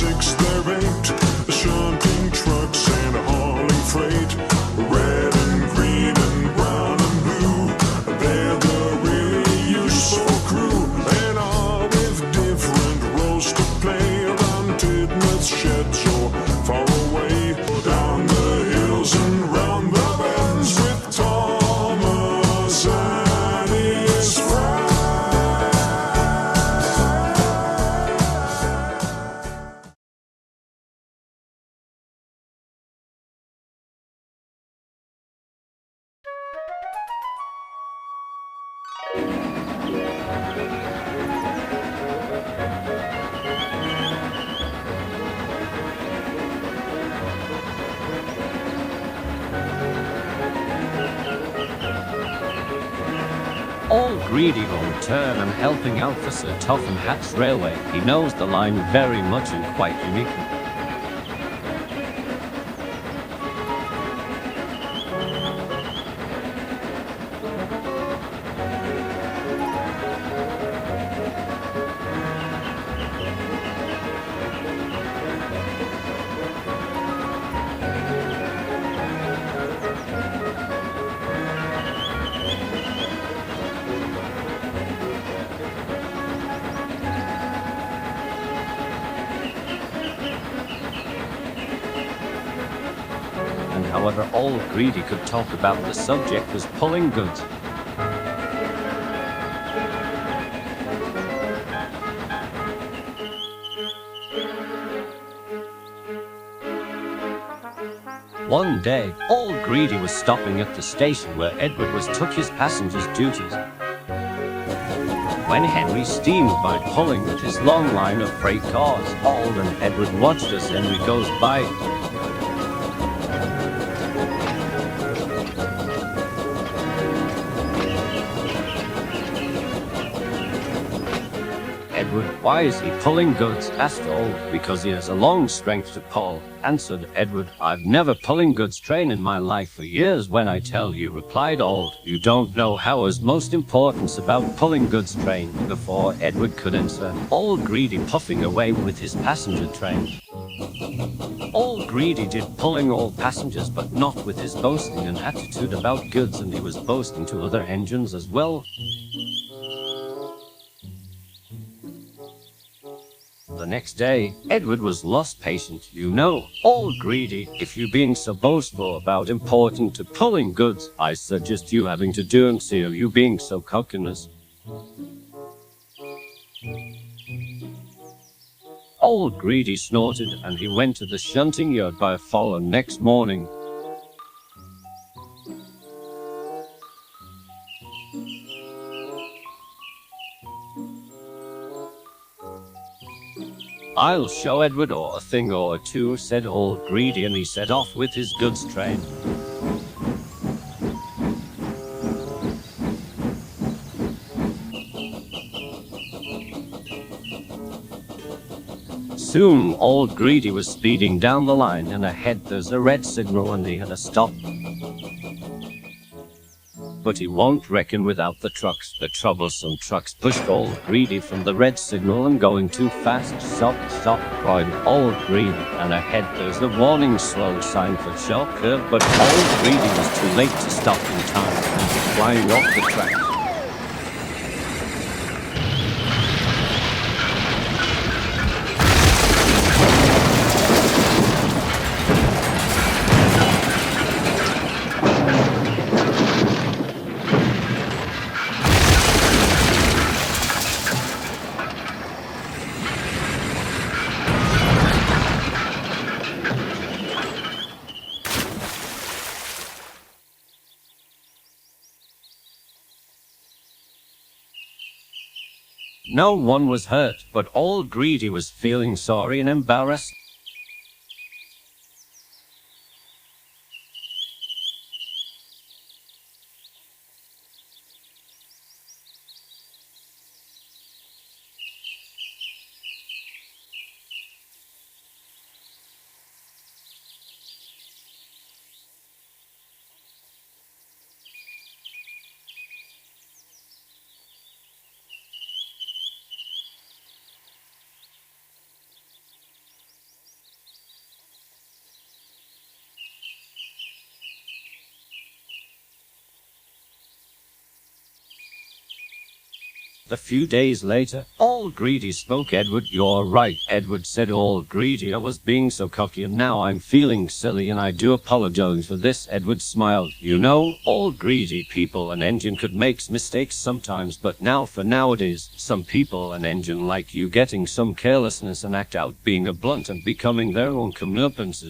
6 there ain't, shunting trucks and hauling freight. Red and green and brown and blue, they're the really useful crew. And all with different roles to play around Tidmouth sheds or far away. Down the hills and round the bends with Thomas and his friends. All greedy will return and helping out for Sir Topham Hatt's Railway. He knows the line very much and quite uniquely. And however all greedy could talk about, the subject was pulling goods. One day, all greedy was stopping at the station where Edward was took his passengers' duties. When Henry steamed by pulling with his long line of freight cars, Ald and Edward watched as Henry goes by. Edward, why is he pulling goods? Asked Ald. Because he has a long strength to pull, answered Edward. I've never pulling goods train in my life for years when I tell you, replied Ald. You don't know how is most importance about pulling goods train. Before Edward could answer, all greedy puffing away with his passenger train. All greedy did pulling all passengers, but not with his boasting and attitude about goods, and he was boasting to other engines as well. The next day, Edward was lost patient. You know, all greedy, if you being so boastful about important to pulling goods, I suggest you having to do and see you being so cockiness. Old greedy snorted, and he went to the shunting yard by fall next morning. I'll show Edward a thing or two, said Old Greedy, and he set off with his goods train. Soon Old Greedy was speeding down the line, and ahead there's a red signal and he had to stop. But he won't reckon without the trucks. The troublesome trucks pushed Old Greedy from the red signal, and going too fast. Stop, stop, cried Old Greedy, and ahead there's the warning slow sign for sharp curve, but Old Greedy was too late to stop in time and was flying off the track. No one was hurt, but Old Greedy was feeling sorry and embarrassed. A few days later, all greedy spoke. Edward, you're right. Edward said, all greedy. I was being so cocky and now I'm feeling silly and I do apologize for this. Edward smiled. You know, all greedy people and engine could make mistakes sometimes, but now for nowadays, some people and engine like you getting some carelessness and act out being a blunt and becoming their own comeuppance